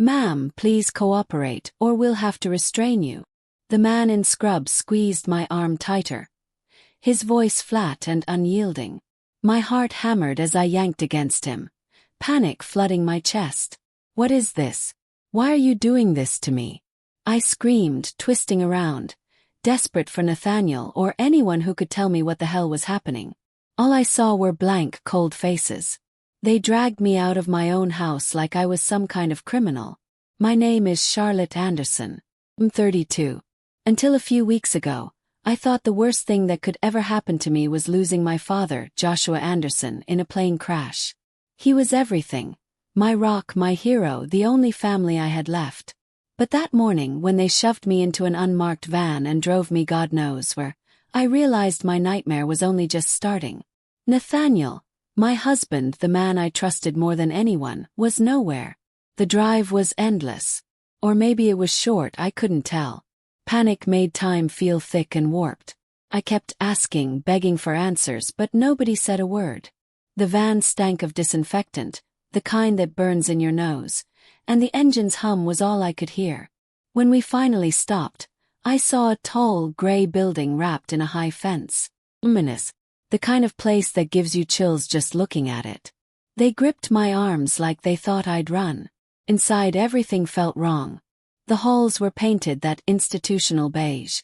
"Ma'am, please cooperate, or we'll have to restrain you." The man in scrubs squeezed my arm tighter, his voice flat and unyielding. My heart hammered as I yanked against him, panic flooding my chest. "What is this? Why are you doing this to me?" I screamed, twisting around, desperate for Nathaniel or anyone who could tell me what the hell was happening. All I saw were blank, cold faces. They dragged me out of my own house like I was some kind of criminal. "My name is Charlotte Anderson. I'm 32. Until a few weeks ago, I thought the worst thing that could ever happen to me was losing my father, Joshua Anderson, in a plane crash. He was everything. My rock, my hero, the only family I had left. But that morning, when they shoved me into an unmarked van and drove me God knows where, I realized my nightmare was only just starting. Nathaniel, my husband, the man I trusted more than anyone, was nowhere. The drive was endless. Or maybe it was short, I couldn't tell. Panic made time feel thick and warped. I kept asking, begging for answers, but nobody said a word. The van stank of disinfectant, the kind that burns in your nose, and the engine's hum was all I could hear. When we finally stopped, I saw a tall, gray building wrapped in a high fence. Ominous, the kind of place that gives you chills just looking at it. They gripped my arms like they thought I'd run. Inside, everything felt wrong. The halls were painted that institutional beige,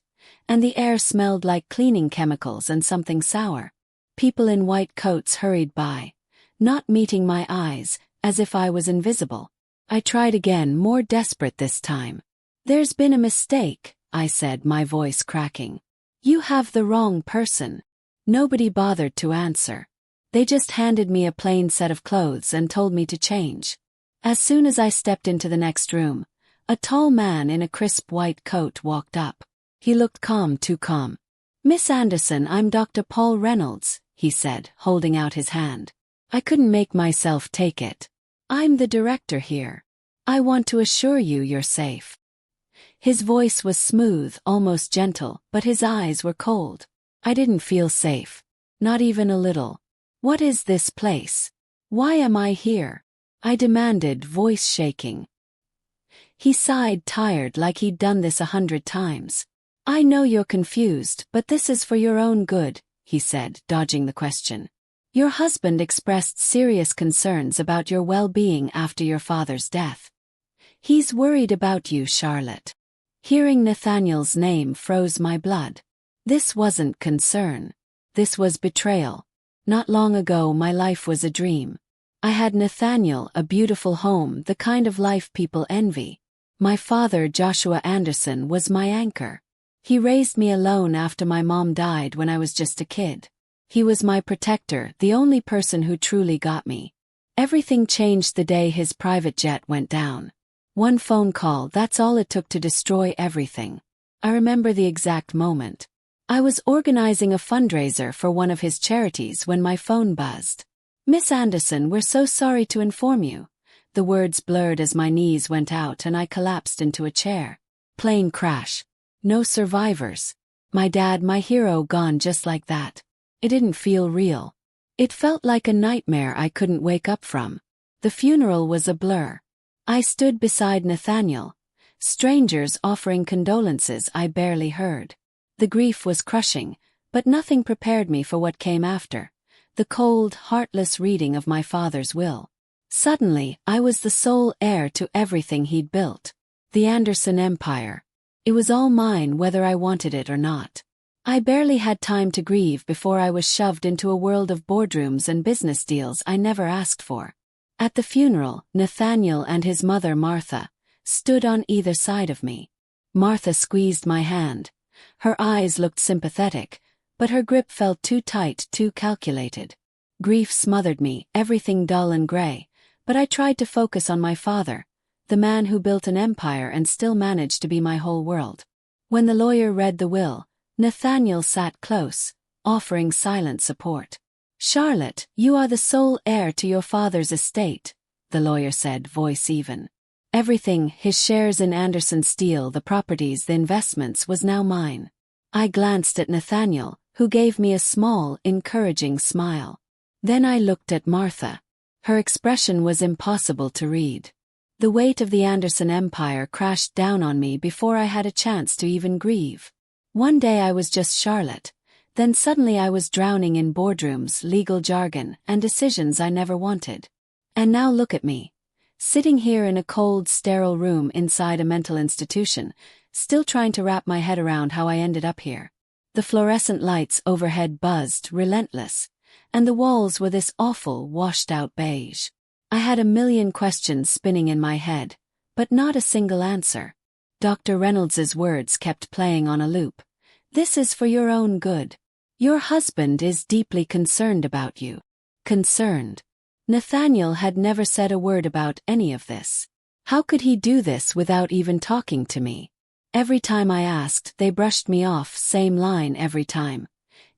and the air smelled like cleaning chemicals and something sour. People in white coats hurried by, not meeting my eyes, as if I was invisible. I tried again, more desperate this time. "There's been a mistake," I said, my voice cracking. "You have the wrong person." Nobody bothered to answer. They just handed me a plain set of clothes and told me to change. As soon as I stepped into the next room, a tall man in a crisp white coat walked up. He looked calm, too calm. "Miss Anderson, I'm Dr. Paul Reynolds," he said, holding out his hand. I couldn't make myself take it. "I'm the director here. I want to assure you you're safe." His voice was smooth, almost gentle, but his eyes were cold. I didn't feel safe. Not even a little. "What is this place? Why am I here?" I demanded, voice shaking. He sighed, tired, like he'd done this 100 times. "I know you're confused, but this is for your own good," he said, dodging the question. "Your husband expressed serious concerns about your well-being after your father's death. He's worried about you, Charlotte." Hearing Nathaniel's name froze my blood. This wasn't concern. This was betrayal. Not long ago, my life was a dream. I had Nathaniel, a beautiful home, the kind of life people envy. My father, Joshua Anderson, was my anchor. He raised me alone after my mom died when I was just a kid. He was my protector, the only person who truly got me. Everything changed the day his private jet went down. One phone call, that's all it took to destroy everything. I remember the exact moment. I was organizing a fundraiser for one of his charities when my phone buzzed. "Miss Anderson, we're so sorry to inform you." The words blurred as my knees went out and I collapsed into a chair. Plane crash. No survivors. My dad, my hero, gone just like that. It didn't feel real. It felt like a nightmare I couldn't wake up from. The funeral was a blur. I stood beside Nathaniel. Strangers offering condolences I barely heard. The grief was crushing, but nothing prepared me for what came after. The cold, heartless reading of my father's will. Suddenly, I was the sole heir to everything he'd built. The Anderson Empire. It was all mine whether I wanted it or not. I barely had time to grieve before I was shoved into a world of boardrooms and business deals I never asked for. At the funeral, Nathaniel and his mother Martha stood on either side of me. Martha squeezed my hand. Her eyes looked sympathetic, but her grip felt too tight, too calculated. Grief smothered me, everything dull and gray, but I tried to focus on my father, the man who built an empire and still managed to be my whole world. When the lawyer read the will, Nathaniel sat close, offering silent support. "Charlotte, you are the sole heir to your father's estate," the lawyer said, voice even. "Everything, his shares in Anderson Steel, the properties, the investments, was now mine." I glanced at Nathaniel, who gave me a small, encouraging smile. Then I looked at Martha. Her expression was impossible to read. The weight of the Anderson empire crashed down on me before I had a chance to even grieve. One day I was just Charlotte, then suddenly I was drowning in boardrooms, legal jargon, and decisions I never wanted. And now look at me, sitting here in a cold, sterile room inside a mental institution, still trying to wrap my head around how I ended up here. The fluorescent lights overhead buzzed, relentless, and the walls were this awful, washed-out beige. I had a million questions spinning in my head, but not a single answer. Dr. Reynolds's words kept playing on a loop. This is for your own good. Your husband is deeply concerned about you. Concerned. Nathaniel had never said a word about any of this. How could he do this without even talking to me? Every time I asked, they brushed me off, same line every time.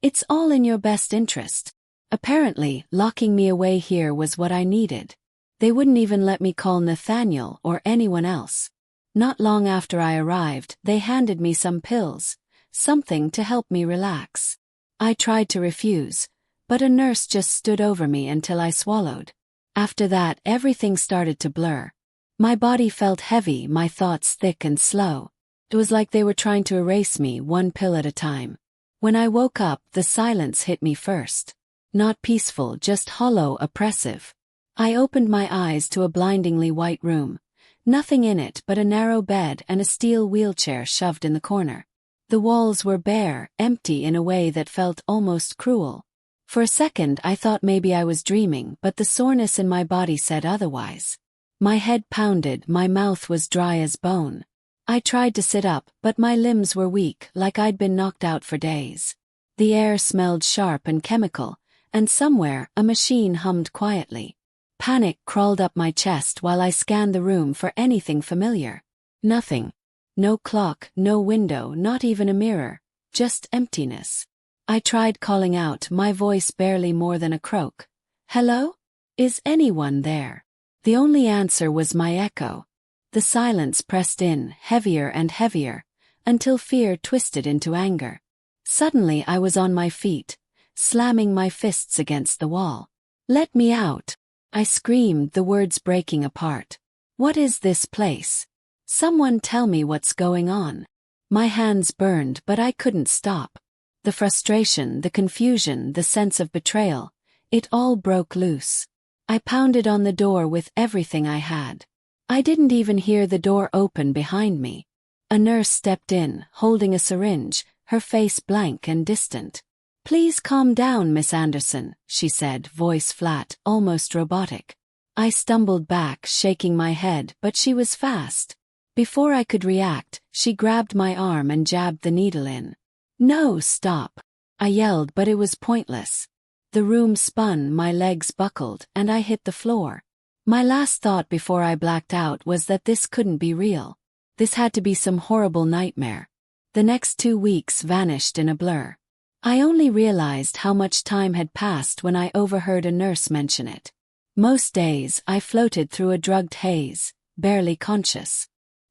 It's all in your best interest. Apparently, locking me away here was what I needed. They wouldn't even let me call Nathaniel or anyone else. Not long after I arrived, they handed me some pills, something to help me relax. I tried to refuse, but a nurse just stood over me until I swallowed. After that, everything started to blur. My body felt heavy, my thoughts thick and slow. It was like they were trying to erase me one pill at a time. When I woke up, the silence hit me first. Not peaceful, just hollow, oppressive. I opened my eyes to a blindingly white room. Nothing in it but a narrow bed and a steel wheelchair shoved in the corner. The walls were bare, empty in a way that felt almost cruel. For a second I thought maybe I was dreaming, but the soreness in my body said otherwise. My head pounded, my mouth was dry as bone. I tried to sit up, but my limbs were weak, like I'd been knocked out for days. The air smelled sharp and chemical, and somewhere a machine hummed quietly. Panic crawled up my chest while I scanned the room for anything familiar. Nothing. No clock, no window, not even a mirror. Just emptiness. I tried calling out, my voice barely more than a croak. Hello? Is anyone there? The only answer was my echo. The silence pressed in, heavier and heavier, until fear twisted into anger. Suddenly I was on my feet, slamming my fists against the wall. Let me out! I screamed, the words breaking apart. What is this place? Someone tell me what's going on. My hands burned, but I couldn't stop. The frustration, the confusion, the sense of betrayal, it all broke loose. I pounded on the door with everything I had. I didn't even hear the door open behind me. A nurse stepped in, holding a syringe, her face blank and distant. Please calm down, Miss Anderson, she said, voice flat, almost robotic. I stumbled back, shaking my head, but she was fast. Before I could react, she grabbed my arm and jabbed the needle in. No, stop! I yelled, but it was pointless. The room spun, my legs buckled, and I hit the floor. My last thought before I blacked out was that this couldn't be real. This had to be some horrible nightmare. The next 2 weeks vanished in a blur. I only realized how much time had passed when I overheard a nurse mention it. Most days, I floated through a drugged haze, barely conscious.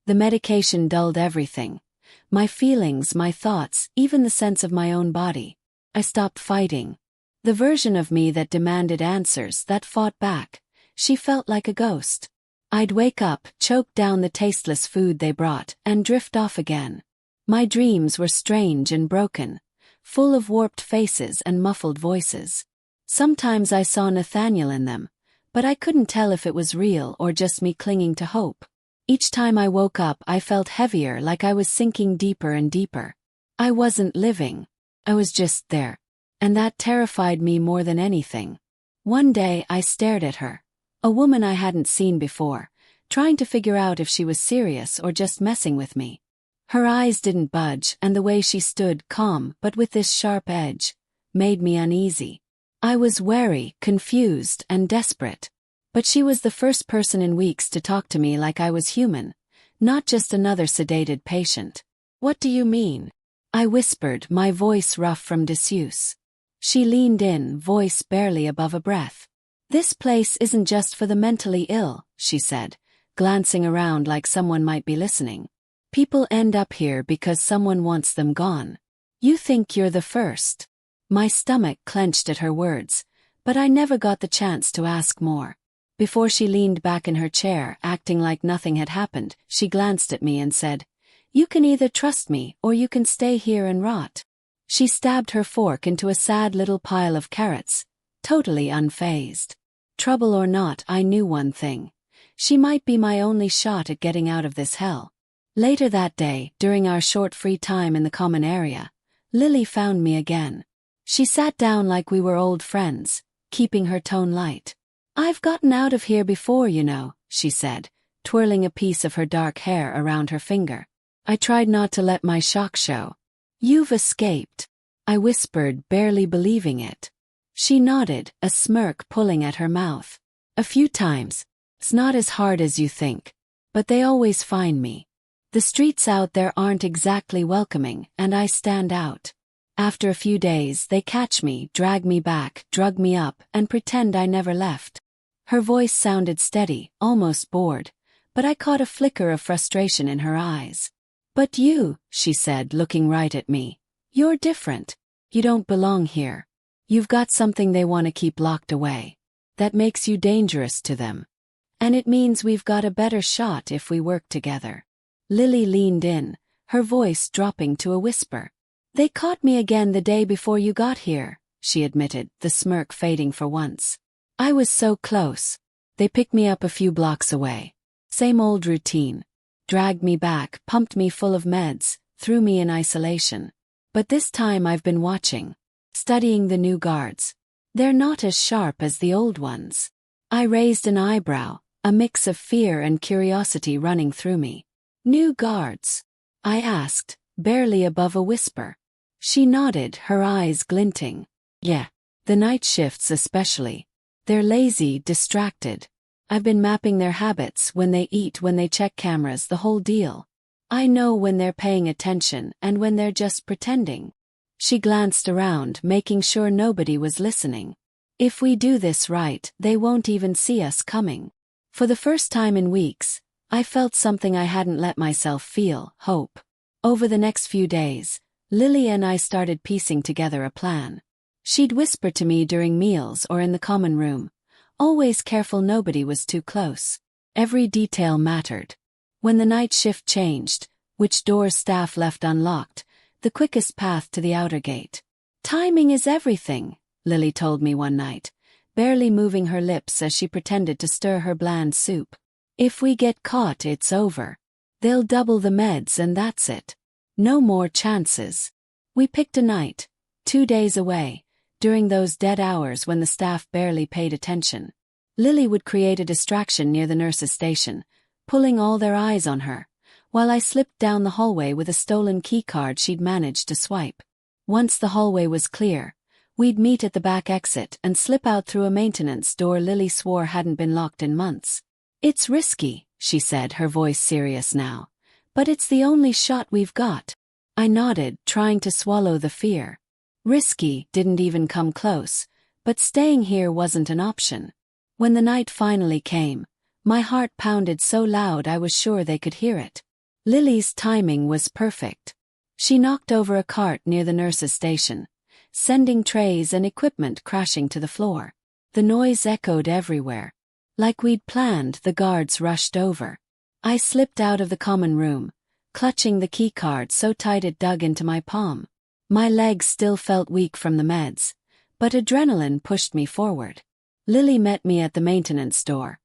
The medication dulled everything. My feelings, my thoughts, even the sense of my own body. I stopped fighting. The version of me that demanded answers, that fought back, she felt like a ghost. I'd wake up, choke down the tasteless food they brought, and drift off again. My dreams were strange and broken, full of warped faces and muffled voices. Sometimes I saw Nathaniel in them, but I couldn't tell if it was real or just me clinging to hope. Each time I woke up, I felt heavier, like I was sinking deeper and deeper. I wasn't living. I was just there. And that terrified me more than anything. One day I stared at her, a woman I hadn't seen before, trying to figure out if she was serious or just messing with me. Her eyes didn't budge, and the way she stood, calm but with this sharp edge, made me uneasy. I was wary, confused, and desperate. But she was the first person in weeks to talk to me like I was human, not just another sedated patient. What do you mean? I whispered, my voice rough from disuse. She leaned in, voice barely above a breath. This place isn't just for the mentally ill, she said, glancing around like someone might be listening. People end up here because someone wants them gone. You think you're the first. My stomach clenched at her words, but I never got the chance to ask more. Before she leaned back in her chair, acting like nothing had happened, she glanced at me and said, "You can either trust me or you can stay here and rot." She stabbed her fork into a sad little pile of carrots, totally unfazed. Trouble or not, I knew one thing. She might be my only shot at getting out of this hell. Later that day, during our short free time in the common area, Lily found me again. She sat down like we were old friends, keeping her tone light. "I've gotten out of here before, you know," she said, twirling a piece of her dark hair around her finger. I tried not to let my shock show. "You've escaped," I whispered, barely believing it. She nodded, a smirk pulling at her mouth. "A few times. It's not as hard as you think. But they always find me. The streets out there aren't exactly welcoming, and I stand out. After a few days, they catch me, drag me back, drug me up, and pretend I never left." Her voice sounded steady, almost bored, but I caught a flicker of frustration in her eyes. "But you," she said, looking right at me, "you're different. You don't belong here. You've got something they want to keep locked away. That makes you dangerous to them. And it means we've got a better shot if we work together." Lily leaned in, her voice dropping to a whisper. "They caught me again the day before you got here," she admitted, the smirk fading for once. "I was so close. They picked me up a few blocks away. Same old routine. Dragged me back, pumped me full of meds, threw me in isolation. But this time I've been watching. Studying the new guards. They're not as sharp as the old ones." I raised an eyebrow, a mix of fear and curiosity running through me. "New guards?" I asked, barely above a whisper. She nodded, her eyes glinting. "Yeah. The night shifts especially. They're lazy, distracted. I've been mapping their habits, when they eat, when they check cameras, the whole deal. I know when they're paying attention and when they're just pretending." She glanced around, making sure nobody was listening. "If we do this right, they won't even see us coming." For the first time in weeks, I felt something I hadn't let myself feel, hope. Over the next few days, Lily and I started piecing together a plan. She'd whisper to me during meals or in the common room, always careful nobody was too close. Every detail mattered. When the night shift changed, which doors staff left unlocked, the quickest path to the outer gate. "Timing is everything," Lily told me one night, barely moving her lips as she pretended to stir her bland soup. "If we get caught, it's over. They'll double the meds and that's it. No more chances." We picked a night, 2 days away, during those dead hours when the staff barely paid attention. Lily would create a distraction near the nurse's station, pulling all their eyes on her, while I slipped down the hallway with a stolen keycard she'd managed to swipe. Once the hallway was clear, we'd meet at the back exit and slip out through a maintenance door Lily swore hadn't been locked in months. "It's risky," she said, her voice serious now, "but it's the only shot we've got." I nodded, trying to swallow the fear. Risky didn't even come close, but staying here wasn't an option. When the night finally came, my heart pounded so loud I was sure they could hear it. Lily's timing was perfect. She knocked over a cart near the nurse's station, sending trays and equipment crashing to the floor. The noise echoed everywhere. Like we'd planned, the guards rushed over. I slipped out of the common room, clutching the keycard so tight it dug into my palm. My legs still felt weak from the meds, but adrenaline pushed me forward. Lily met me at the maintenance door,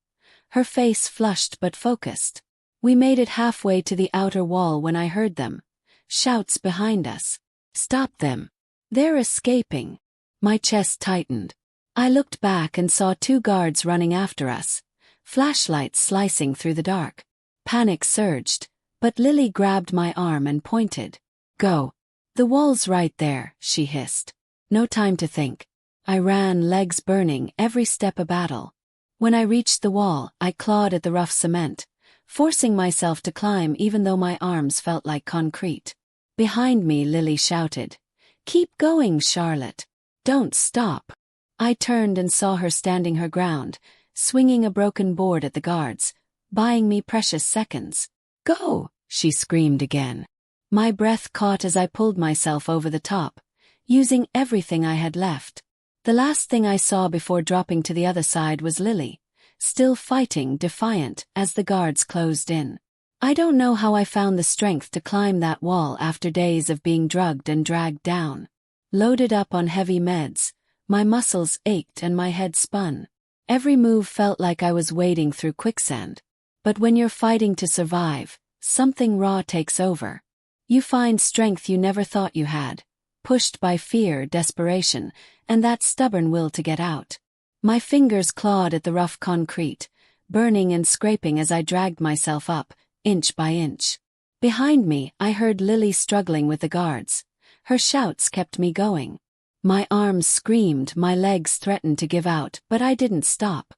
her face flushed but focused. We made it halfway to the outer wall when I heard them. Shouts behind us. "Stop them. They're escaping." My chest tightened. I looked back and saw 2 guards running after us, flashlights slicing through the dark. Panic surged, but Lily grabbed my arm and pointed. "Go. The wall's right there," she hissed. No time to think. I ran, legs burning, every step a battle. When I reached the wall, I clawed at the rough cement, forcing myself to climb even though my arms felt like concrete. Behind me, Lily shouted, "Keep going, Charlotte. Don't stop." I turned and saw her standing her ground, swinging a broken board at the guards, buying me precious seconds. "Go!" she screamed again. My breath caught as I pulled myself over the top, using everything I had left. The last thing I saw before dropping to the other side was Lily, still fighting, defiant, as the guards closed in. I don't know how I found the strength to climb that wall after days of being drugged and dragged down. Loaded up on heavy meds, my muscles ached and my head spun. Every move felt like I was wading through quicksand. But when you're fighting to survive, something raw takes over. You find strength you never thought you had, pushed by fear, desperation, and that stubborn will to get out. My fingers clawed at the rough concrete, burning and scraping as I dragged myself up, inch by inch. Behind me, I heard Lily struggling with the guards. Her shouts kept me going. My arms screamed, my legs threatened to give out, but I didn't stop.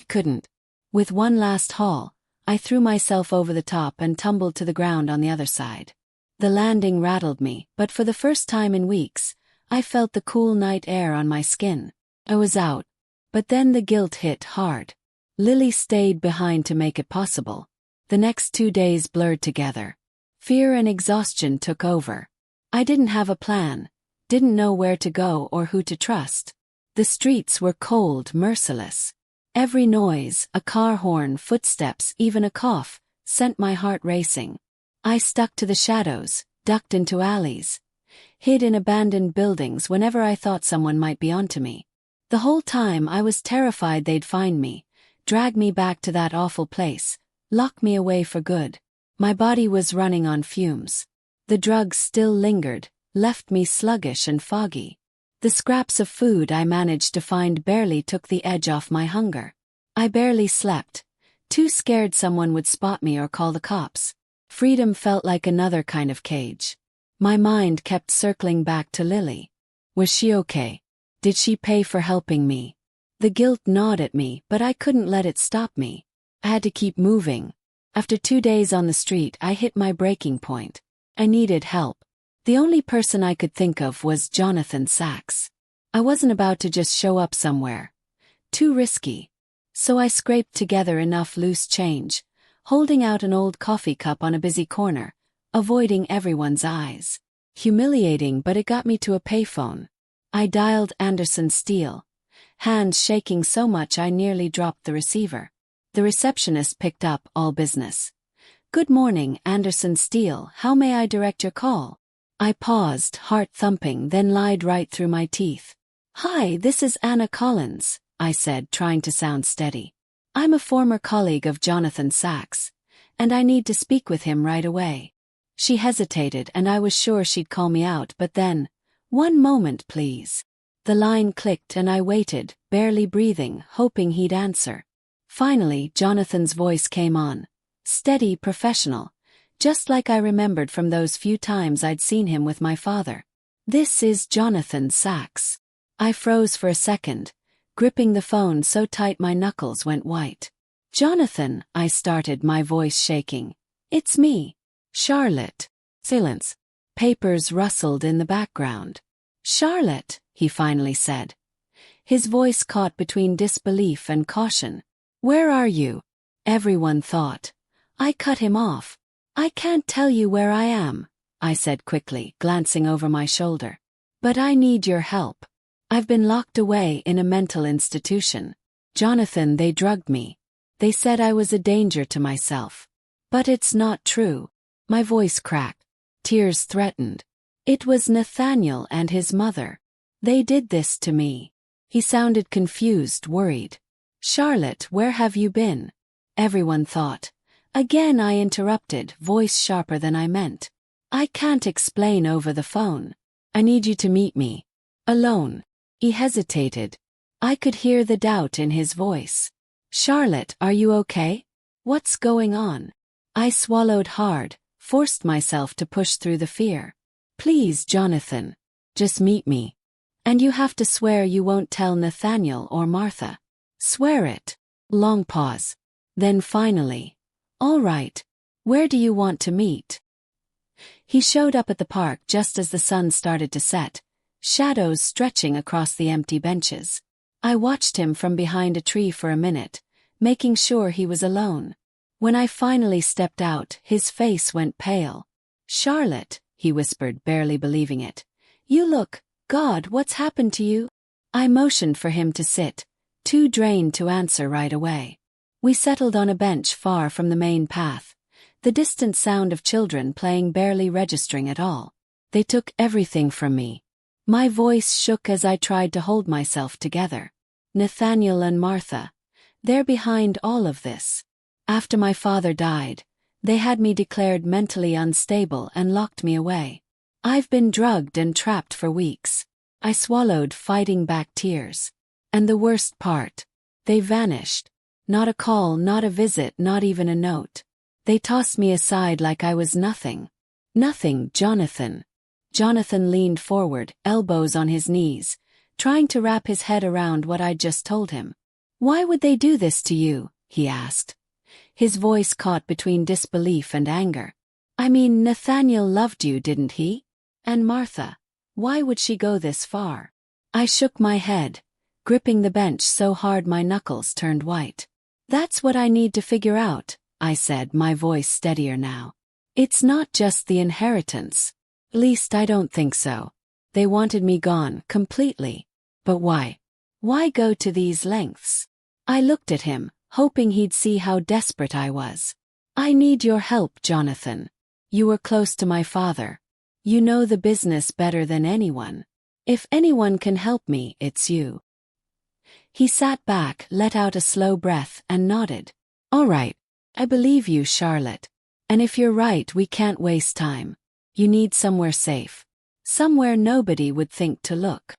Couldn't. With one last haul, I threw myself over the top and tumbled to the ground on the other side. The landing rattled me, but for the first time in weeks, I felt the cool night air on my skin. I was out. But then the guilt hit hard. Lily stayed behind to make it possible. The next 2 days blurred together. Fear and exhaustion took over. I didn't have a plan. Didn't know where to go or who to trust. The streets were cold, merciless. Every noise, a car horn, footsteps, even a cough, sent my heart racing. I stuck to the shadows, ducked into alleys, hid in abandoned buildings whenever I thought someone might be onto me. The whole time I was terrified they'd find me, drag me back to that awful place, lock me away for good. My body was running on fumes. The drugs still lingered, left me sluggish and foggy. The scraps of food I managed to find barely took the edge off my hunger. I barely slept, too scared someone would spot me or call the cops. Freedom felt like another kind of cage. My mind kept circling back to Lily. Was she okay? Did she pay for helping me? The guilt gnawed at me, but I couldn't let it stop me. I had to keep moving. After 2 days on the street, I hit my breaking point. I needed help. The only person I could think of was Jonathan Sachs. I wasn't about to just show up somewhere. Too risky. So I scraped together enough loose change, holding out an old coffee cup on a busy corner, avoiding everyone's eyes. Humiliating, but it got me to a payphone. I dialed Anderson Steele, hands shaking so much I nearly dropped the receiver. The receptionist picked up, all business. "Good morning, Anderson Steele, how may I direct your call?" I paused, heart thumping, then lied right through my teeth. "Hi, this is Anna Collins," I said, trying to sound steady. "I'm a former colleague of Jonathan Sachs, and I need to speak with him right away." She hesitated, and I was sure she'd call me out, but then, "One moment, please." The line clicked and I waited, barely breathing, hoping he'd answer. Finally, Jonathan's voice came on. Steady, professional. Just like I remembered from those few times I'd seen him with my father. "This is Jonathan Sachs." I froze for a second, gripping the phone so tight my knuckles went white. "Jonathan," I started, my voice shaking. "It's me. Charlotte." Silence. Papers rustled in the background. "Charlotte," he finally said. His voice caught between disbelief and caution. "Where are you?" Everyone thought. I cut him off. "I can't tell you where I am," I said quickly, glancing over my shoulder. "But I need your help. I've been locked away in a mental institution. Jonathan, they drugged me. They said I was a danger to myself. But it's not true." My voice cracked. Tears threatened. "It was Nathaniel and his mother. They did this to me." He sounded confused, worried. "Charlotte, where have you been?" Everyone thought. Again I interrupted, voice sharper than I meant. "I can't explain over the phone. I need you to meet me. Alone." He hesitated. I could hear the doubt in his voice. "Charlotte, are you okay? What's going on?" I swallowed hard, forced myself to push through the fear. "Please, Jonathan. Just meet me. And you have to swear you won't tell Nathaniel or Martha." "Swear it." Long pause. Then finally, "All right. Where do you want to meet?" He showed up at the park just as the sun started to set, shadows stretching across the empty benches. I watched him from behind a tree for a minute, making sure he was alone. When I finally stepped out, his face went pale. "Charlotte," he whispered, barely believing it. "You look, God, what's happened to you?" I motioned for him to sit, too drained to answer right away. We settled on a bench far from the main path, the distant sound of children playing barely registering at all. They took everything from me. My voice shook as I tried to hold myself together. Nathaniel and Martha, they're behind all of this. After my father died, they had me declared mentally unstable and locked me away. I've been drugged and trapped for weeks. I swallowed, fighting back tears. And the worst part, they vanished. Not a call, not a visit, not even a note. They tossed me aside like I was nothing. Nothing, Jonathan. Jonathan leaned forward, elbows on his knees, trying to wrap his head around what I'd just told him. Why would they do this to you? He asked. His voice caught between disbelief and anger. I mean, Nathaniel loved you, didn't he? And Martha, why would she go this far? I shook my head, gripping the bench so hard my knuckles turned white. That's what I need to figure out, I said, my voice steadier now. It's not just the inheritance. At least I don't think so. They wanted me gone, completely. But why? Why go to these lengths? I looked at him, hoping he'd see how desperate I was. I need your help, Jonathan. You were close to my father. You know the business better than anyone. If anyone can help me, it's you. He sat back, let out a slow breath, and nodded. All right. I believe you, Charlotte. And if you're right, we can't waste time. You need somewhere safe. Somewhere nobody would think to look.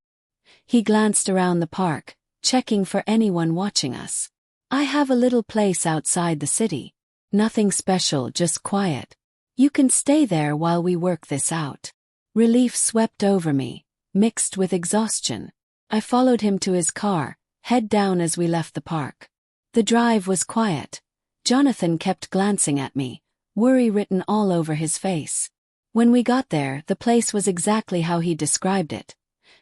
He glanced around the park, checking for anyone watching us. I have a little place outside the city. Nothing special, just quiet. You can stay there while we work this out. Relief swept over me, mixed with exhaustion. I followed him to his car, head down as we left the park. The drive was quiet. Jonathan kept glancing at me, worry written all over his face. When we got there, the place was exactly how he described it.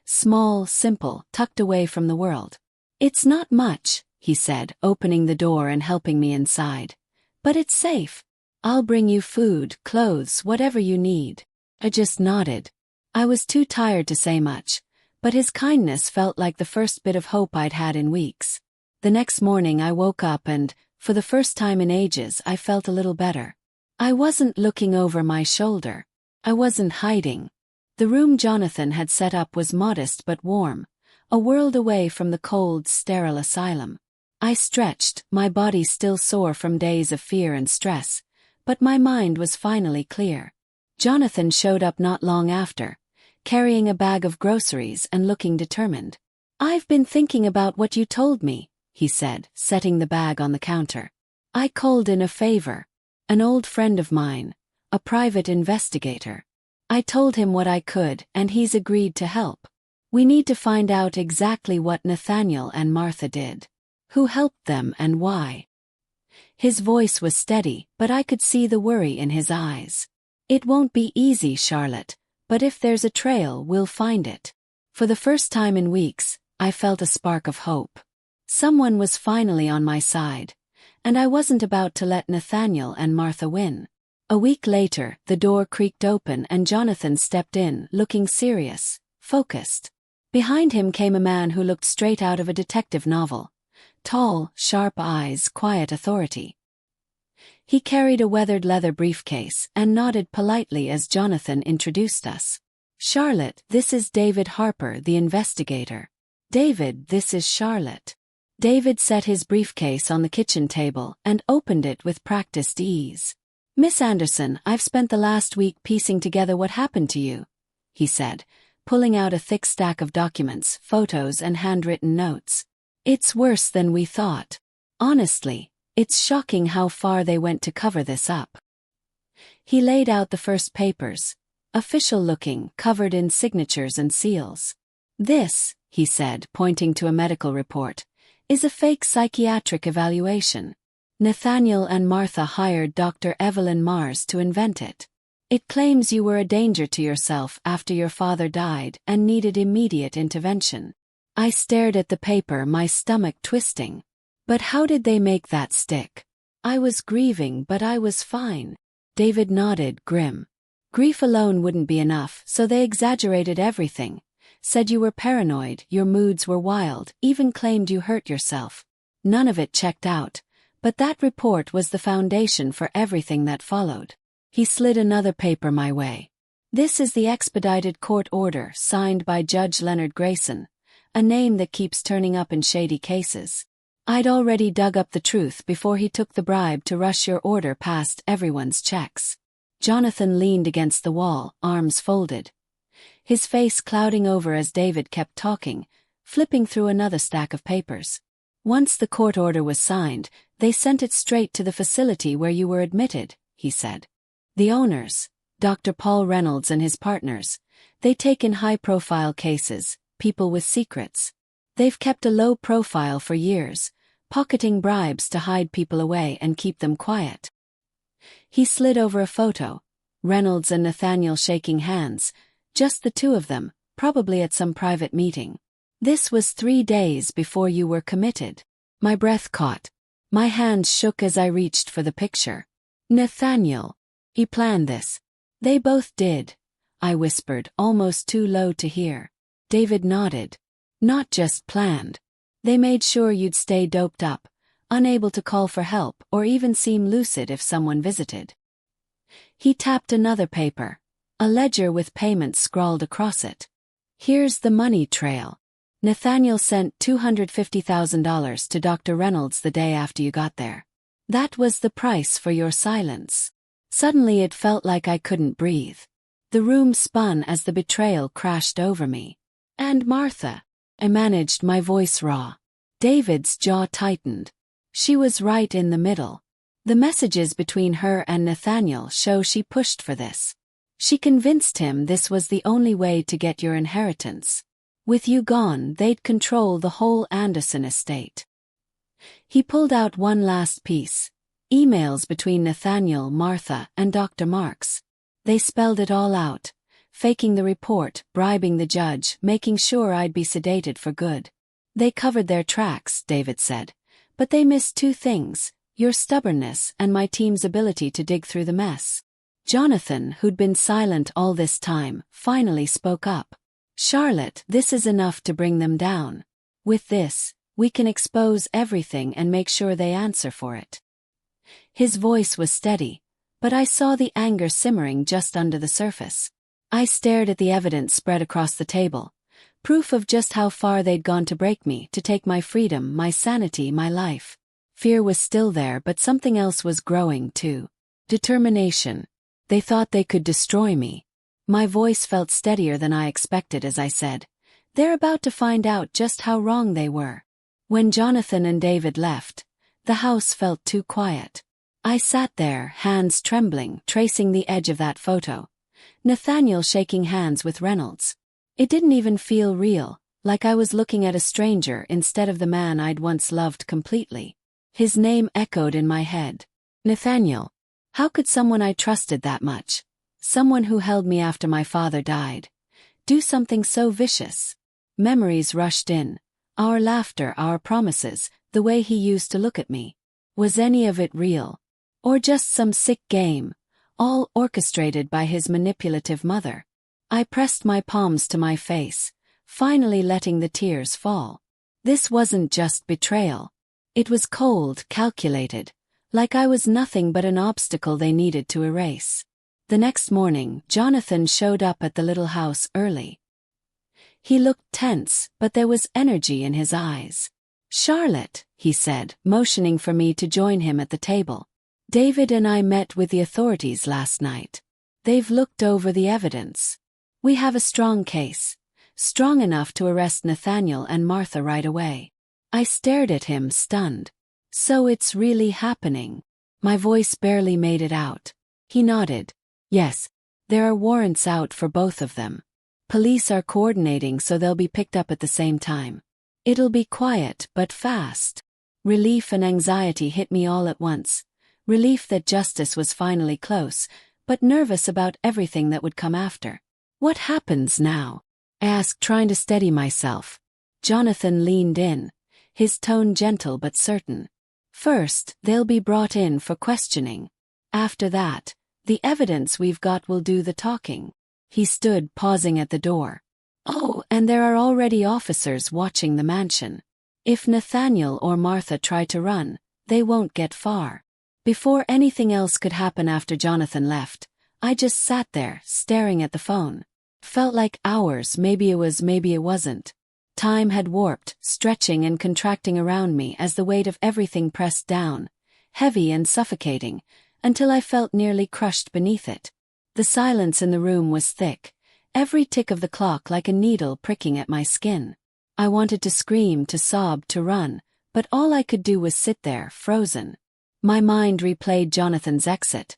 Small, simple, tucked away from the world. It's not much, he said, opening the door and helping me inside. But it's safe. I'll bring you food, clothes, whatever you need. I just nodded. I was too tired to say much, but his kindness felt like the first bit of hope I'd had in weeks. The next morning I woke up and, for the first time in ages, I felt a little better. I wasn't looking over my shoulder. I wasn't hiding. The room Jonathan had set up was modest but warm, a world away from the cold, sterile asylum. I stretched, my body still sore from days of fear and stress, but my mind was finally clear. Jonathan showed up not long after, carrying a bag of groceries and looking determined. I've been thinking about what you told me, he said, setting the bag on the counter. I called in a favor. An old friend of mine, a private investigator. I told him what I could, and he's agreed to help. We need to find out exactly what Nathaniel and Martha did. Who helped them and why? His voice was steady, but I could see the worry in his eyes. It won't be easy, Charlotte, but if there's a trail, we'll find it. For the first time in weeks, I felt a spark of hope. Someone was finally on my side, and I wasn't about to let Nathaniel and Martha win. A week later, the door creaked open and Jonathan stepped in, looking serious, focused. Behind him came a man who looked straight out of a detective novel. Tall, sharp eyes, quiet authority. He carried a weathered leather briefcase and nodded politely as Jonathan introduced us. Charlotte, this is David Harper, the investigator. David, this is Charlotte. David set his briefcase on the kitchen table and opened it with practiced ease. Miss Anderson, I've spent the last week piecing together what happened to you, he said, pulling out a thick stack of documents, photos, and handwritten notes. It's worse than we thought. Honestly, it's shocking how far they went to cover this up. He laid out the first papers, official-looking, covered in signatures and seals. This, he said, pointing to a medical report, is a fake psychiatric evaluation. Nathaniel and Martha hired Dr. Evelyn Mars to invent it. It claims you were a danger to yourself after your father died and needed immediate intervention. I stared at the paper, my stomach twisting. But how did they make that stick? I was grieving, but I was fine. David nodded, grim. Grief alone wouldn't be enough, so they exaggerated everything. Said you were paranoid, your moods were wild, even claimed you hurt yourself. None of it checked out. But that report was the foundation for everything that followed. He slid another paper my way. This is the expedited court order signed by Judge Leonard Grayson, a name that keeps turning up in shady cases. I'd already dug up the truth before he took the bribe to rush your order past everyone's checks. Jonathan leaned against the wall, arms folded, his face clouding over as David kept talking, flipping through another stack of papers. Once the court order was signed, they sent it straight to the facility where you were admitted, he said. The owners, Dr. Paul Reynolds and his partners, they take in high-profile cases, people with secrets. They've kept a low profile for years, pocketing bribes to hide people away and keep them quiet. He slid over a photo, Reynolds and Nathaniel shaking hands, just the two of them, probably at some private meeting. This was 3 days before you were committed. My breath caught. My hands shook as I reached for the picture. Nathaniel. He planned this. They both did, I whispered, almost too low to hear. David nodded. Not just planned. They made sure you'd stay doped up, unable to call for help or even seem lucid if someone visited. He tapped another paper, a ledger with payments scrawled across it. Here's the money trail. Nathaniel sent $250,000 to Dr. Reynolds the day after you got there. That was the price for your silence. Suddenly it felt like I couldn't breathe. The room spun as the betrayal crashed over me. And Martha. I managed, my voice raw. David's jaw tightened. She was right in the middle. The messages between her and Nathaniel show she pushed for this. She convinced him this was the only way to get your inheritance. With you gone, they'd control the whole Anderson estate. He pulled out one last piece. Emails between Nathaniel, Martha, and Dr. Marks. They spelled it all out, faking the report, bribing the judge, making sure I'd be sedated for good. They covered their tracks, David said. But they missed 2 things, your stubbornness and my team's ability to dig through the mess. Jonathan, who'd been silent all this time, finally spoke up. Charlotte, this is enough to bring them down. With this, we can expose everything and make sure they answer for it. His voice was steady, but I saw the anger simmering just under the surface. I stared at the evidence spread across the table, proof of just how far they'd gone to break me, to take my freedom, my sanity, my life. Fear was still there, but something else was growing too. Determination. They thought they could destroy me. My voice felt steadier than I expected as I said, they're about to find out just how wrong they were. When Jonathan and David left, the house felt too quiet. I sat there, hands trembling, tracing the edge of that photo. Nathaniel shaking hands with Reynolds. It didn't even feel real, like I was looking at a stranger instead of the man I'd once loved completely. His name echoed in my head. Nathaniel. How could someone I trusted that much, someone who held me after my father died, do something so vicious? Memories rushed in. Our laughter, our promises, the way he used to look at me. Was any of it real? Or just some sick game, all orchestrated by his manipulative mother? I pressed my palms to my face, finally letting the tears fall. This wasn't just betrayal. It was cold, calculated, like I was nothing but an obstacle they needed to erase. The next morning, Jonathan showed up at the little house early. He looked tense, but there was energy in his eyes. Charlotte, he said, motioning for me to join him at the table. David and I met with the authorities last night. They've looked over the evidence. We have a strong case, strong enough to arrest Nathaniel and Martha right away. I stared at him, stunned. So it's really happening. My voice barely made it out. He nodded. Yes, there are warrants out for both of them. Police are coordinating so they'll be picked up at the same time. It'll be quiet but fast. Relief and anxiety hit me all at once. Relief that justice was finally close, but nervous about everything that would come after. What happens now? I asked, trying to steady myself. Jonathan leaned in, his tone gentle but certain. First, they'll be brought in for questioning. After that, the evidence we've got will do the talking. He stood, pausing at the door. Oh, and there are already officers watching the mansion. If Nathaniel or Martha try to run, they won't get far. Before anything else could happen after Jonathan left, I just sat there, staring at the phone. Felt like hours, maybe it was, maybe it wasn't. Time had warped, stretching and contracting around me as the weight of everything pressed down, heavy and suffocating, until I felt nearly crushed beneath it. The silence in the room was thick, every tick of the clock like a needle pricking at my skin. I wanted to scream, to sob, to run, but all I could do was sit there, frozen. My mind replayed Jonathan's exit.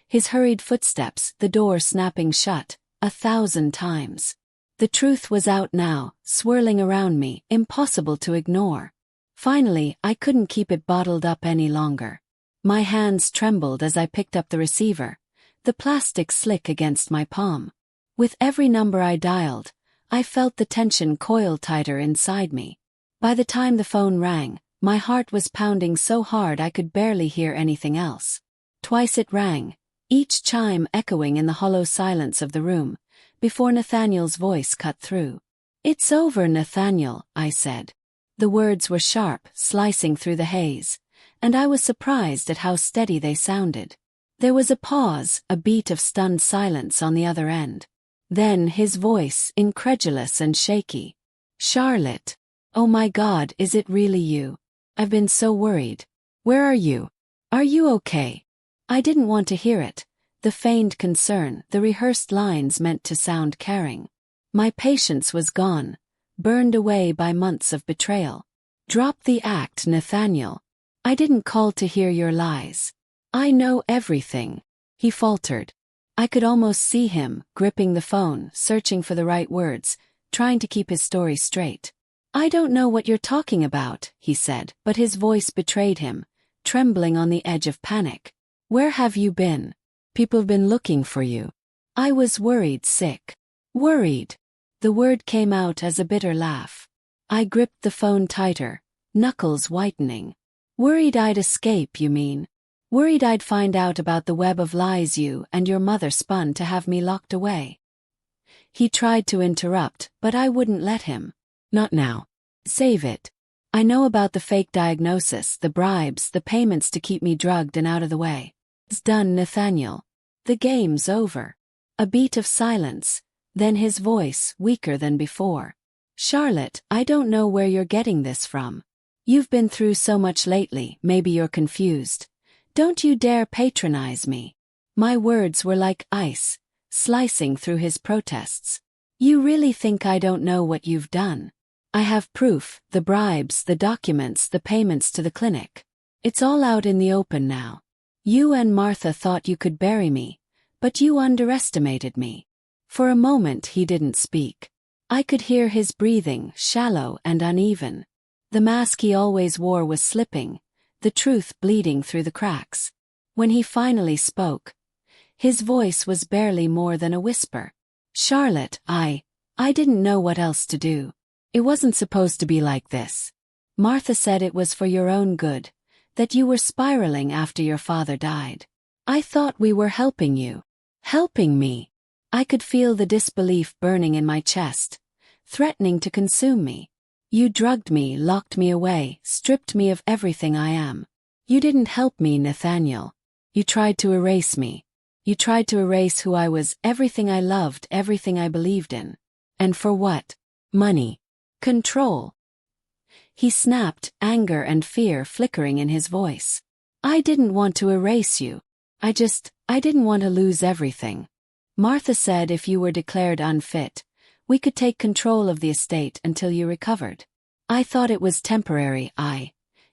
His hurried footsteps, the door snapping shut, 1,000 times. The truth was out now, swirling around me, impossible to ignore. Finally, I couldn't keep it bottled up any longer. My hands trembled as I picked up the receiver, the plastic slick against my palm. With every number I dialed, I felt the tension coil tighter inside me. By the time the phone rang, my heart was pounding so hard I could barely hear anything else. Twice it rang, each chime echoing in the hollow silence of the room, before Nathaniel's voice cut through. "It's over, Nathaniel," I said. The words were sharp, slicing through the haze, and I was surprised at how steady they sounded. There was a pause, a beat of stunned silence on the other end. Then his voice, incredulous and shaky. "Charlotte. Oh my God, is it really you? I've been so worried. Where are you? Are you okay?" I didn't want to hear it. The feigned concern, the rehearsed lines meant to sound caring. My patience was gone, burned away by months of betrayal. "Drop the act, Nathaniel. I didn't call to hear your lies. I know everything," he faltered. I could almost see him, gripping the phone, searching for the right words, trying to keep his story straight. "I don't know what you're talking about," he said, but his voice betrayed him, trembling on the edge of panic. "Where have you been? People have been looking for you." I was worried, sick. Worried. The word came out as a bitter laugh. I gripped the phone tighter, knuckles whitening. "Worried I'd escape, you mean? Worried I'd find out about the web of lies you and your mother spun to have me locked away?" He tried to interrupt, but I wouldn't let him. "Not now. Save it. I know about the fake diagnosis, the bribes, the payments to keep me drugged and out of the way. It's done, Nathaniel. The game's over." A beat of silence, then his voice, weaker than before. "Charlotte, I don't know where you're getting this from. You've been through so much lately, maybe you're confused. Don't you dare patronize me." My words were like ice, slicing through his protests. "You really think I don't know what you've done? I have proof, the bribes, the documents, the payments to the clinic. It's all out in the open now. You and Martha thought you could bury me, but you underestimated me." For a moment he didn't speak. I could hear his breathing, shallow and uneven. The mask he always wore was slipping, the truth bleeding through the cracks. When he finally spoke, his voice was barely more than a whisper. "Charlotte, I didn't know what else to do. It wasn't supposed to be like this. Martha said it was for your own good, that you were spiraling after your father died. I thought we were helping you. Helping me." I could feel the disbelief burning in my chest, threatening to consume me. "You drugged me, locked me away, stripped me of everything I am. You didn't help me, Nathaniel. You tried to erase me. You tried to erase who I was, everything I loved, everything I believed in. And for what? Money. Control." He snapped, anger and fear flickering in his voice. "I didn't want to erase you. I didn't want to lose everything. Martha said if you were declared unfit, we could take control of the estate until you recovered. I thought it was temporary.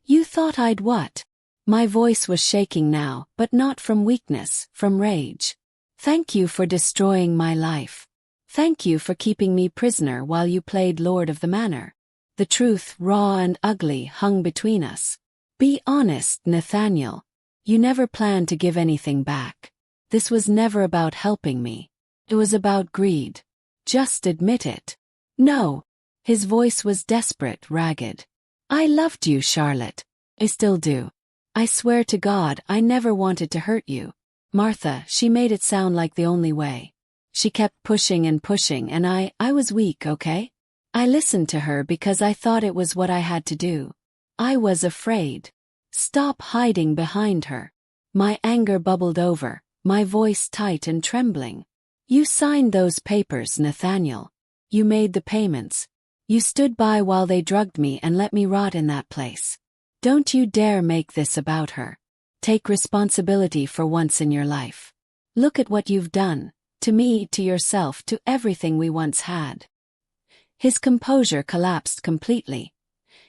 You thought I'd what?" My voice was shaking now, but not from weakness, from rage. "Thank you for destroying my life. Thank you for keeping me prisoner while you played Lord of the Manor." The truth, raw and ugly, hung between us. "Be honest, Nathaniel. You never planned to give anything back. This was never about helping me. It was about greed. Just admit it." "No." His voice was desperate, ragged. "I loved you, Charlotte. I still do. I swear to God I never wanted to hurt you. Martha, she made it sound like the only way. She kept pushing and pushing and I was weak, okay? I listened to her because I thought it was what I had to do. I was afraid. Stop hiding behind her. My anger bubbled over, my voice tight and trembling. You signed those papers, Nathaniel. You made the payments. You stood by while they drugged me and let me rot in that place. Don't you dare make this about her. Take responsibility for once in your life. Look at what you've done, to me, to yourself, to everything we once had. His composure collapsed completely,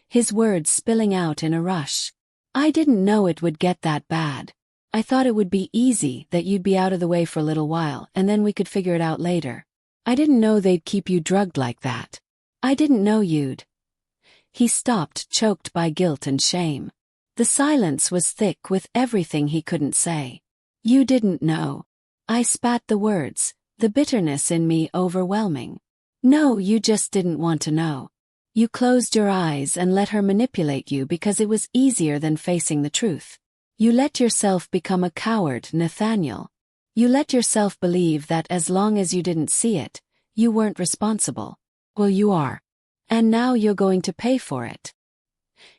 his words spilling out in a rush. I didn't know it would get that bad. I thought it would be easy, that you'd be out of the way for a little while and then we could figure it out later. I didn't know they'd keep you drugged like that. I didn't know you'd. He stopped, choked by guilt and shame. The silence was thick with everything he couldn't say. You didn't know. I spat the words, the bitterness in me overwhelming. No, you just didn't want to know. You closed your eyes and let her manipulate you because it was easier than facing the truth. You let yourself become a coward, Nathaniel. You let yourself believe that as long as you didn't see it, you weren't responsible. Well, you are. And now you're going to pay for it.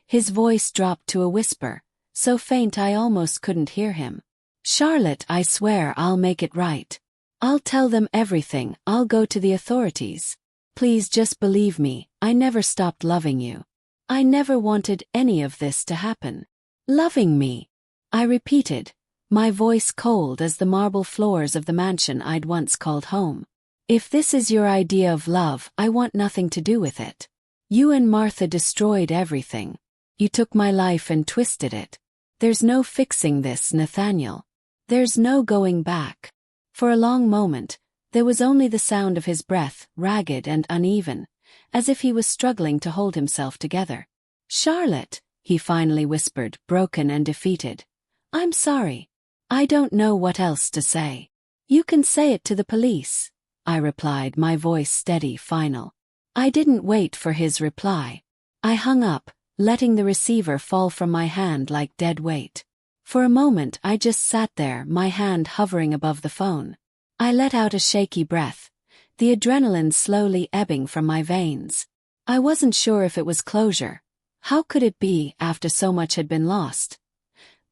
His voice dropped to a whisper, so faint I almost couldn't hear him. Charlotte, I swear I'll make it right. I'll tell them everything, I'll go to the authorities. Please just believe me, I never stopped loving you. I never wanted any of this to happen. Loving me, I repeated, my voice cold as the marble floors of the mansion I'd once called home. If this is your idea of love, I want nothing to do with it. You and Martha destroyed everything. You took my life and twisted it. There's no fixing this, Nathaniel. There's no going back. For a long moment, there was only the sound of his breath, ragged and uneven, as if he was struggling to hold himself together. Charlotte, he finally whispered, broken and defeated. I'm sorry. I don't know what else to say. You can say it to the police, I replied, my voice steady, final. I didn't wait for his reply. I hung up, letting the receiver fall from my hand like dead weight. For a moment I just sat there, my hand hovering above the phone. I let out a shaky breath, the adrenaline slowly ebbing from my veins. I wasn't sure if it was closure. How could it be after so much had been lost?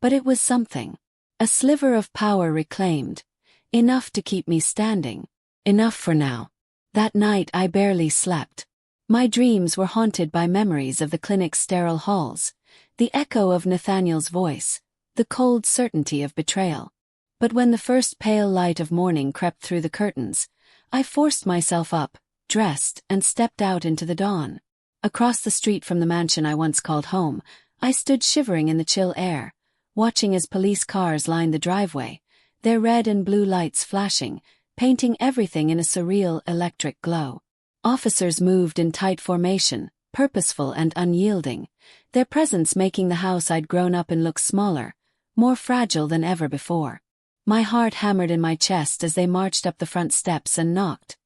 But it was something. A sliver of power reclaimed. Enough to keep me standing. Enough for now. That night I barely slept. My dreams were haunted by memories of the clinic's sterile halls, the echo of Nathaniel's voice, the cold certainty of betrayal. But when the first pale light of morning crept through the curtains, I forced myself up, dressed, and stepped out into the dawn. Across the street from the mansion I once called home, I stood shivering in the chill air, watching as police cars lined the driveway, their red and blue lights flashing, painting everything in a surreal electric glow. Officers moved in tight formation, purposeful and unyielding, their presence making the house I'd grown up in look smaller, more fragile than ever before. My heart hammered in my chest as they marched up the front steps and knocked.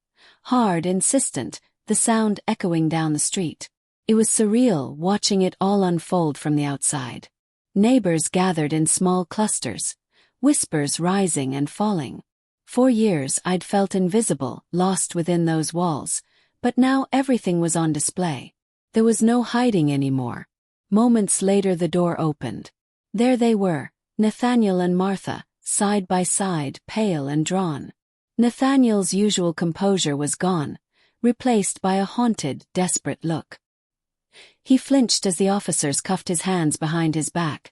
Hard, insistent, the sound echoing down the street. It was surreal watching it all unfold from the outside. Neighbors gathered in small clusters, whispers rising and falling. For years I'd felt invisible, lost within those walls, but now everything was on display. There was no hiding anymore. Moments later the door opened. There they were, Nathaniel and Martha, side by side, pale and drawn. Nathaniel's usual composure was gone, replaced by a haunted, desperate look. He flinched as the officers cuffed his hands behind his back,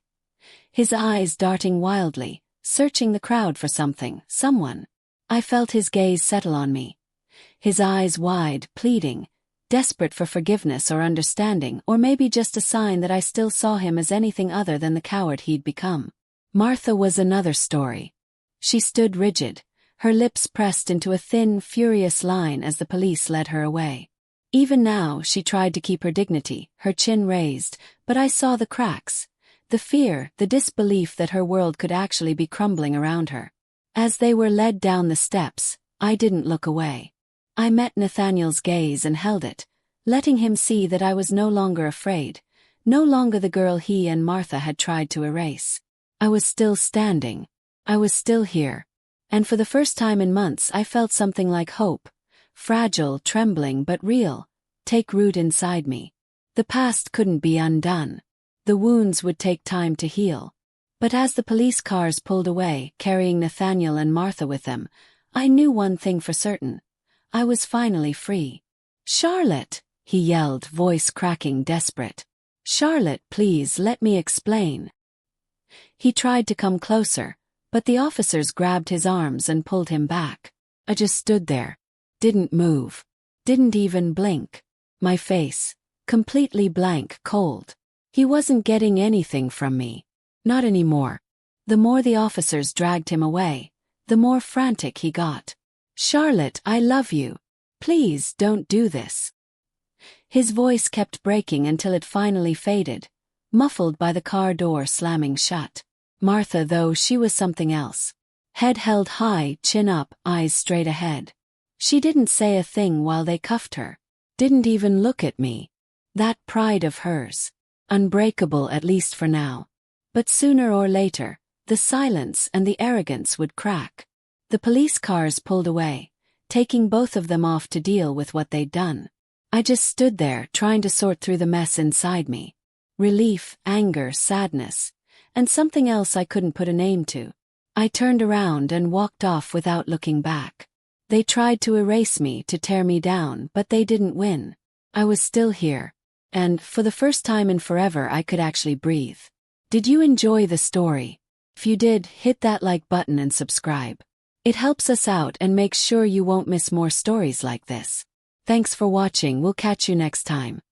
his eyes darting wildly, searching the crowd for something, someone. I felt his gaze settle on me. His eyes wide, pleading, desperate for forgiveness or understanding, or maybe just a sign that I still saw him as anything other than the coward he'd become. Martha was another story. She stood rigid, her lips pressed into a thin, furious line as the police led her away. Even now she tried to keep her dignity, her chin raised, but I saw the cracks, the fear, the disbelief that her world could actually be crumbling around her. As they were led down the steps, I didn't look away. I met Nathaniel's gaze and held it, letting him see that I was no longer afraid, no longer the girl he and Martha had tried to erase. I was still standing. I was still here. And for the first time in months I felt something like hope, fragile, trembling but real, take root inside me. The past couldn't be undone. The wounds would take time to heal. But as the police cars pulled away, carrying Nathaniel and Martha with them, I knew one thing for certain. I was finally free. "Charlotte!" he yelled, voice cracking, desperate. "Charlotte, please let me explain." He tried to come closer, but the officers grabbed his arms and pulled him back. I just stood there. Didn't move. Didn't even blink. My face, completely blank, cold. He wasn't getting anything from me. Not anymore. The more the officers dragged him away, the more frantic he got. "Charlotte, I love you. Please don't do this." His voice kept breaking until it finally faded, muffled by the car door slamming shut. Martha, though, she was something else. Head held high, chin up, eyes straight ahead. She didn't say a thing while they cuffed her. Didn't even look at me. That pride of hers. Unbreakable, at least for now. But sooner or later, the silence and the arrogance would crack. The police cars pulled away, taking both of them off to deal with what they'd done. I just stood there, trying to sort through the mess inside me. Relief, anger, sadness, and something else I couldn't put a name to. I turned around and walked off without looking back. They tried to erase me, to tear me down, but they didn't win. I was still here. And, for the first time in forever, I could actually breathe. Did you enjoy the story? If you did, hit that like button and subscribe. It helps us out and makes sure you won't miss more stories like this. Thanks for watching. We'll catch you next time.